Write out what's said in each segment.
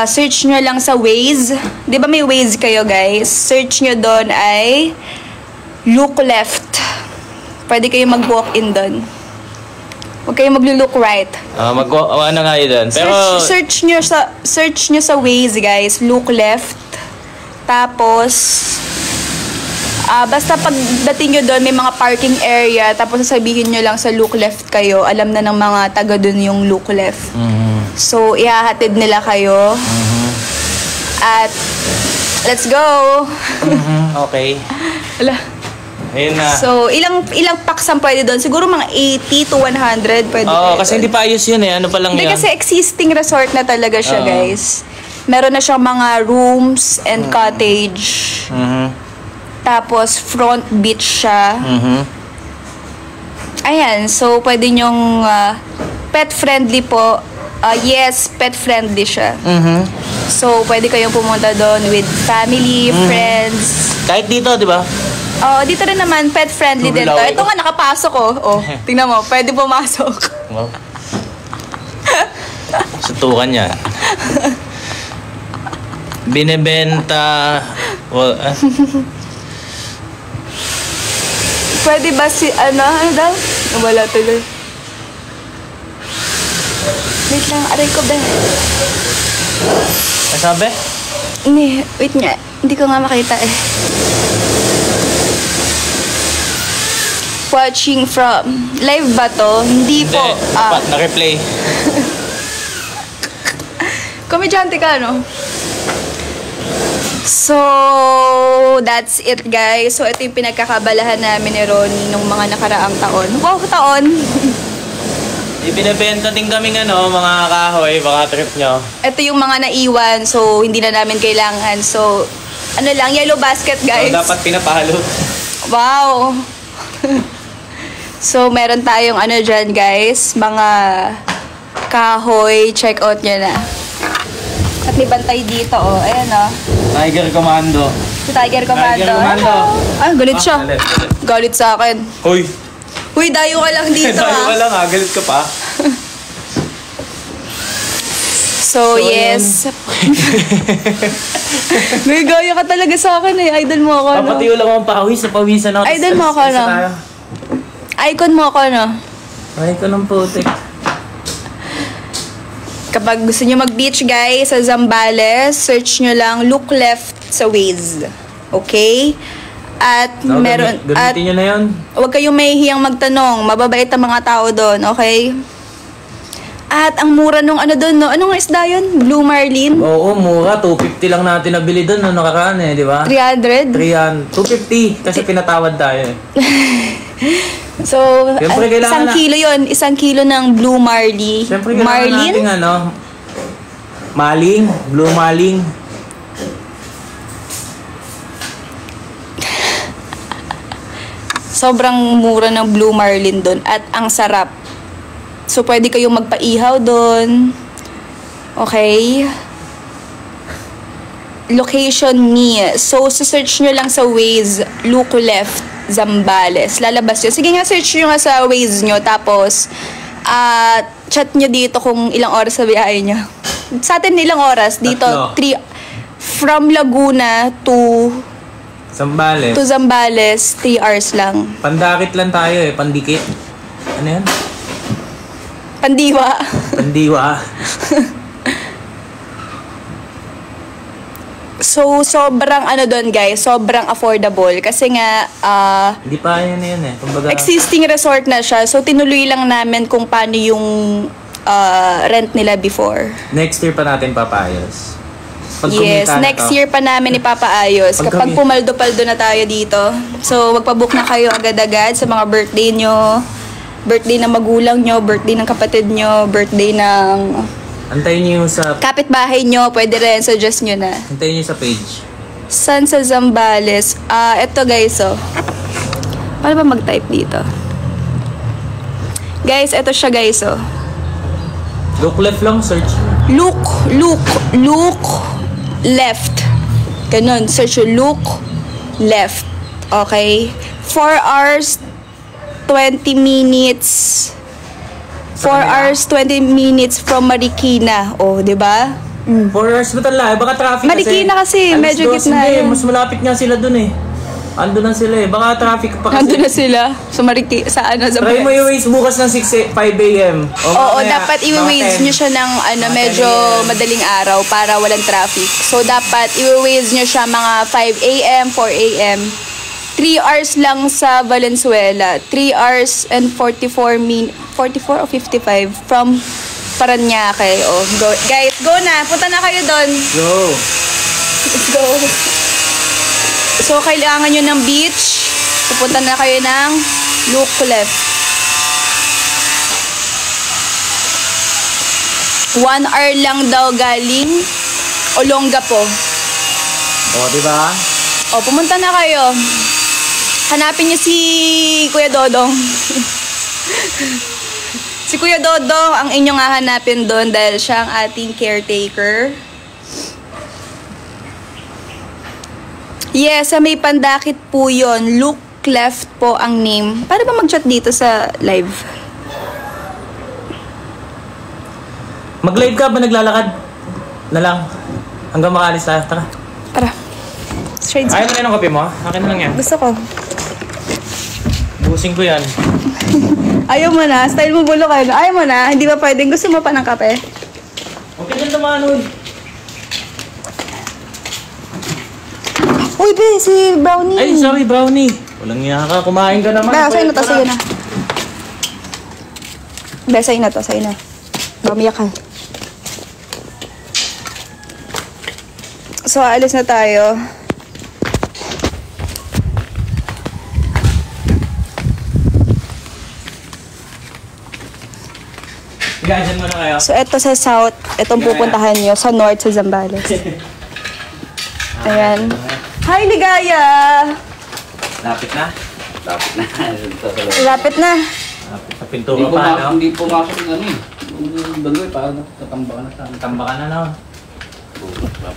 search nyo lang sa Waze. Di ba may Waze kayo, guys? Search nyo doon ay look left. Pwede kayo mag-walk in doon. Huwag kayo mag-look right. Ano nga yun doon? Pero... Search nyo sa Waze, guys. Look left. Tapos, basta pagdating nyo doon, may mga parking area. Tapos sasabihin nyo lang sa look left kayo. Alam na ng mga taga doon yung look left. So, ihahatid nila kayo. At, let's go! Okay. Ala. Ayun na. So, ilang packs ang pwede doon? Siguro mga 80 to 100 pwede. Kasi hindi pa ayos yun eh. Ano pa lang hindi, yun? Kasi existing resort na talaga siya, guys. Meron na siyang mga rooms and cottage. Tapos, front beach siya. Ayan. So, pwede nyong pet-friendly po. Yes, pet-friendly siya. So, pwede kayong pumunta doon with family, friends. Kahit dito, di ba? Dito rin naman, pet-friendly din to. Ito nga, nakapasok tingnan mo, pwede pumasok. Wow. Sutukan yan. Binebenta. Pwede ba ano daw? Wala tuloy. Wait lang, aray ko ba? Sabi? Hindi, wait nga. Hindi ko nga makita eh. Watching from... Live ba to? Hindi po. Na-replay. Komedyante ka, no? So, that's it, guys. So, ito yung pinagkakabalahan namin ni Ronnie nung mga nakaraang taon. Wow, taon! Ibinebenta din kaming mga kahoy, baka trip nyo. Ito yung mga naiwan, so hindi na namin kailangan. So, yellow basket, guys. So, dapat pinapahalo. Wow! So, meron tayong dyan, guys. Mga kahoy. Check out nyo na. At may bantay dito, Ayan, Tiger Commando. Si Tiger Commando. Tiger Commando. Galit siya. Galit sa akin. Hoy! Uy, dayo ka lang dito, dayo ka lang, galit ka pa. So yes. May gaya ka talaga sa akin eh. Idol mo ako, no? Papatiyo lang akong pawis. Napawisan ako. Idol mo ako, no? Icon mo ako, no? Icon ng putik. Kapag gusto nyo mag-beach, guys, sa Zambales, search nyo lang look left sa Waze. Okay? At meron... Gamitin nyo na yun. Huwag kayong mahihiyang magtanong. Mababait ang mga tao doon, okay? At ang mura nung doon, no? Anong isda yun? Blue Marlin? Oo, mura. 250 lang natin nabili doon, no? Nakaraan di ba? 300? 250. Kasi pinatawad tayo So, isang kilo yun. Isang kilo ng Blue Marlin. Siyempre, kailangan natin Maling. Blue Maling. Sobrang mura ng Blue Marlin doon at ang sarap. So, pwede kayong magpaihaw doon. Okay? Location niya. So, search nyo lang sa Waze, look left, Zambales. Lalabas yun. Sige nga, search nyo nga sa Waze nyo. Tapos, chat nyo dito kung ilang oras sa biyahe nyo. Sa atin, ilang oras? Dito, 3, from Laguna to Zambales, 3 hours lang. Pandakit lang tayo pandikit. Ano yan? Pandiwa. So, sobrang doon, guys. Sobrang affordable. Kasi nga, hindi pa yan Kumbaga, existing resort na siya. So, tinuloy lang namin kung paano yung rent nila before. Next year pa natin papayos. Yes, next year pa namin ipapaayos. Kapag pumaldo-paldo na tayo dito. So, magpabook na kayo agad-agad sa mga birthday nyo. Birthday ng magulang nyo, birthday ng kapatid nyo, birthday ng... Antayin nyo sa... kapitbahay nyo, pwede rin. Suggest nyo na. Antayin nyo sa page. San sa Zambales? Eto guys, paano ba mag-type dito? Guys, eto siya guys, Look left lang, search. Look left. Ganun, search look left. Okay? 4 hours, 20 minutes. 4 hours, 20 minutes from Marikina. Oh, di ba? Mm. 4 hours ba talaga? Baka traffic kasi. Marikina kasi, Alas medyo 12, gitna hindi, yan. mas malapit nga sila dun eh. Ando na sila eh. Baka traffic pa kasi. Nandun na sila. Sa sa Try mo i-waste bukas ng 5 a.m. Oo, dapat i-waze nyo siya ng medyo madaling araw para walang traffic. So, dapat i-waze nyo siya mga 5 a.m., 4 a.m. 3 hours lang sa Valenzuela. 3 hours and 44 o 55 from Paranaque. Oh, go. Guys, go na. Punta na kayo doon. Go. Let's go. So, kailangan nyo ng beach. Pupunta na kayo ng Lukulef. 1 hour lang daw galing Olongapo. O, diba? O, pumunta na kayo. Hanapin niyo si Kuya Dodong. Si Kuya Dodong ang inyong hahanapin doon dahil siya ang ating caretaker. Yes, sa may Pandakit po yun. Luke Left po ang name. Paano ba mag-chat dito sa live? Mag-live ka ba naglalakad? Na lang. Hanggang makaalis tayo. Tara. Tara. Straight. Ayaw mo na ng kape mo? Akin na lang yan. Gusto ko. Busing ko yan. Ayaw mo na. Style mo bulo kayo. Ayaw mo na. Hindi ba pwedeng? Gusto mo pa ng kape? Okay na naman, uy. Uy, be, si Brownie. Ay, sorry, Brownie. Walang niya ka. Kumain ka naman. Be, sa'yo na to. Sa'yo na. Be, sa'yo na to. Sa'yo na. Bamiyak ka. So, alis na tayo. Gajan mo na kayo. So, eto sa south. Etong pupuntahan nyo. Sa north, sa Zambales. Ayan. Hi, Ligaya! Lapit na? Lapit na. Lapit na. Lapit sa pintura pa, no? Hindi pumasok ng ano eh. Yung bagoy, parang tatamba ka na sa amin. Tamba ka na, no?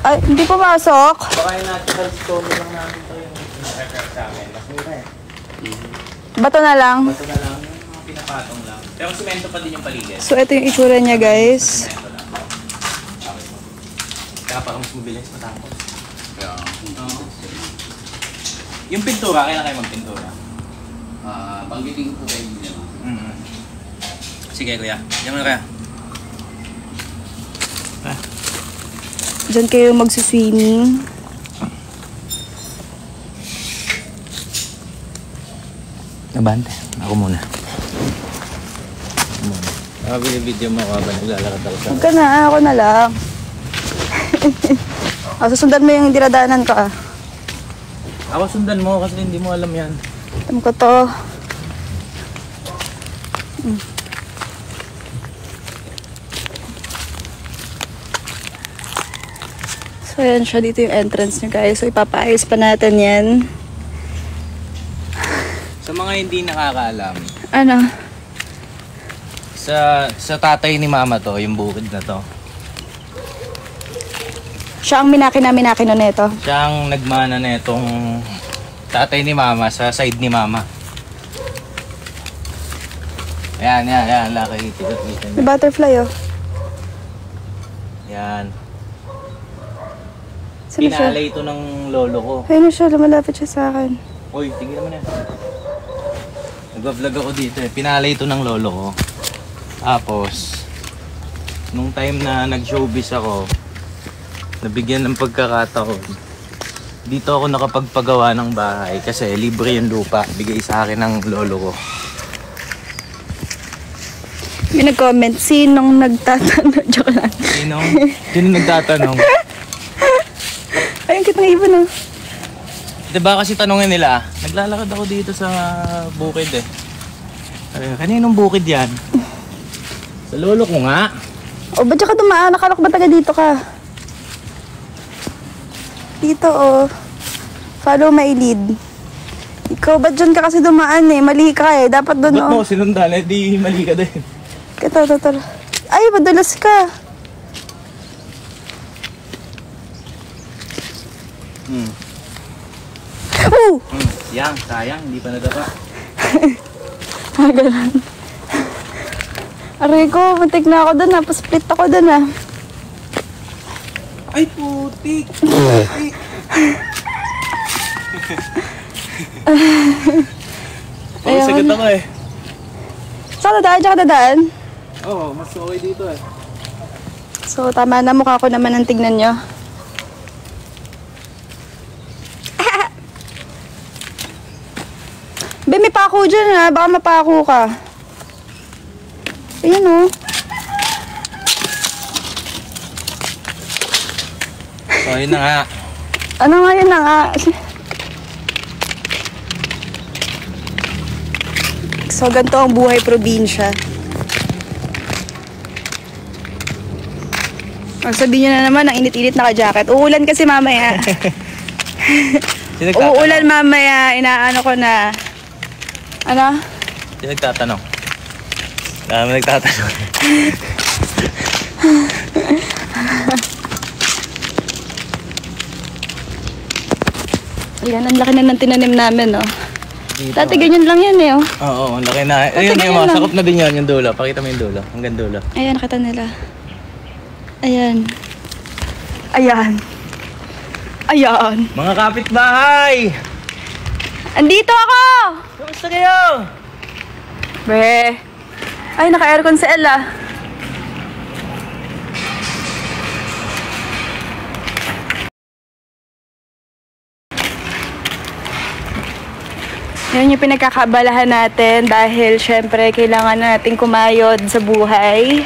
Ay, hindi pumasok. Baka yung natural stone lang namin ito yung repair sa amin. Mas mura eh. Bato na lang. Basta na lang, yung mga pinapatong lang. Pero simento pa din yung paligid. So, ito yung itsura niya, guys. Simento lang. Kaya parang mas mabilis matapos. Kaya, Yung pintura, kailan kayo magpintura? banggitin ko po kayo niya. Sige, kuya. Diyan mo na, kuya. Diyan kayo magsuswimming. Nabante. Ako muna. Binibideo mo ako habang naglalakad ako sa... Huwag ka na, ako na lang. Susundan mo yung dinadaanan ko, ah. Ako sundan mo kasi hindi mo alam yan. Alam ko to. So, ayan siya. Dito yung entrance niya, guys. So, ipapaayos pa natin yan. Sa mga hindi nakakaalam, Ano? sa tatay ni mama to, yung bukid na to, Siya ang minakina-minakino nito. siya ang nagmana na itong tatay ni mama sa side ni mama. Yan, laki, kita May butterfly, oh. Yan. Saan na siya? Pinalay ito ng lolo ko. Ayun na siya. Lumalapit siya sa akin. Uy, tingin naman yan. Nag-vlog ako dito eh. Pinalay ito ng lolo ko. Tapos, nung time na nag-showbiz ako, nabigyan ng pagkakataon. Dito ako nakapagpagawa ng bahay kasi libre yung lupa. Bigay sa akin ng lolo ko. May nag-comment, sinong nagtatanong? Joke lang. Sino nagtatanong? Ayun, kitang ibon, oh. Diba kasi tanongin nila, naglalakad ako dito sa bukid eh. Kaninong bukid yan? Sa lolo ko nga. O, ba't ka dumaan? Nakala ko ba taga dito ka? Dito, oh. Follow my lead. Ikaw, ba't dyan ka kasi dumaan eh? Mali ka eh. Dapat doon, Ba't oh. mo sinundan? Eh di mali ka din. Ito. Ay, madulas ka. Oh! Yang, sayang, hindi pa nadapa. Ganun. Aray ko, matik na ako doon, split ako doon, ah. Ay, putik! Ayun. Sagot ako eh. Saan dadaan? Diyan ka dadaan? Oo, mas okay dito eh. So, tama na. Mukha ko naman ang tignan nyo. Be, may pako dyan ha. Baka mapako ka. Ayan o. So, yun na nga. Ano nga yun na nga? So, ganito ang buhay probinsya. Ang sabihin nyo na naman, ang init-init naka-jacket. Uulan kasi mamaya. Uulan mamaya, inaano ko na. Ano? Sino nagtatanong? Dami nagtatanong. Ayan, ang laki na ng tinanim namin, oh. Dito, Dati ganyan lang yan, eh, oh. Oo, ang laki na. Ayun, ganyan yung mga lang. sakop na din yan, yung dulo. Pakita mo yung dulo. Hanggang dulo. Ayan, nakita nila. Ayan. Ayan. Ayan. Mga kapitbahay! Andito ako! Kamusta kayo? Bre. Ay, naka-aircon sa L, ah. Yan yung pinagkakabalahan natin dahil syempre kailangan natin kumayod sa buhay.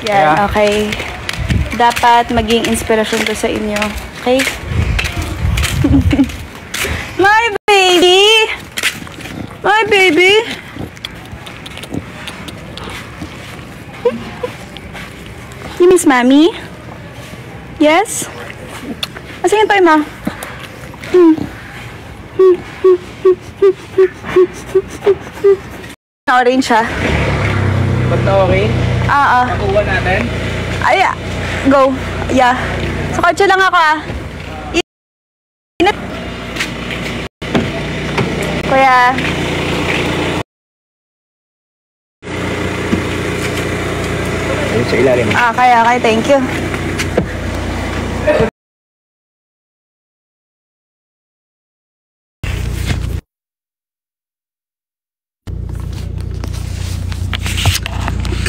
Yan, Yeah. okay. Dapat maging inspirasyon to sa inyo. Okay? My baby! My baby! You miss mommy? Yes? Asan yung toy mo? Orange siya. Ba't na okay? Nakuha natin? Ay, go. Yeah. Sa kotse lang ako, ah. Init. Kuya. Ayun sa ilalim. Kaya. Thank you.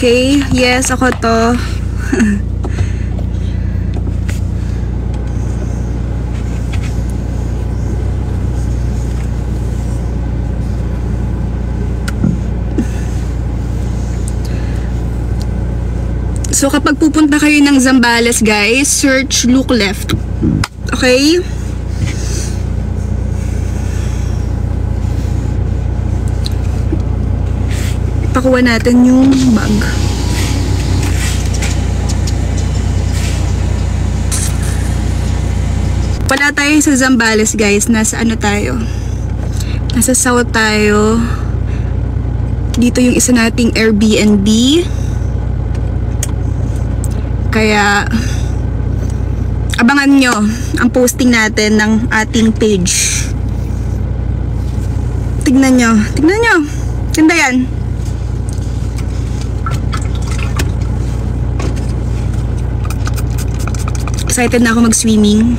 Okay, yes, ako to. So, kapag pupunta kayo ng Zambales, guys, search look left. Okay? Pakuha natin yung bag. Wala tayo sa Zambales, guys. Nasa ano tayo? Nasa south tayo. Dito yung isa nating Airbnb. Kaya abangan nyo ang posting natin ng ating page. Tignan nyo. Ganda yan. Excited na ako mag-swimming.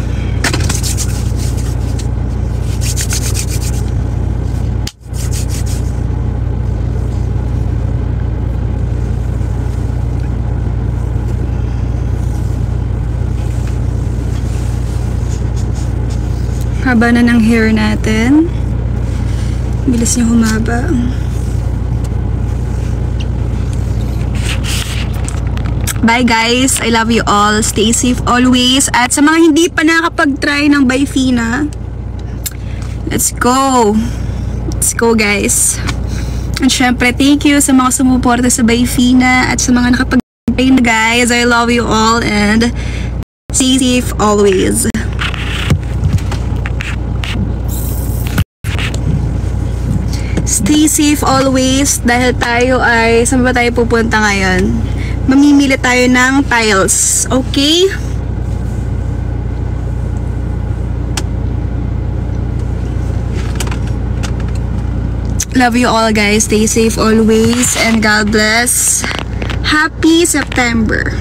Haba na ng hair natin. Bilis niya humaba. Bye guys! I love you all. Stay safe always. At sa mga hindi pa nakapag-try ng Byfina, let's go! Let's go guys! At syempre, thank you sa mga sumuporta sa Byfina at sa mga nakapag-try na guys. I love you all and stay safe always. Stay safe always dahil tayo ay, saan ba tayo pupunta ngayon? Mamimili tayo ng tiles. Okay? Love you all guys. Stay safe always and God bless. Happy September.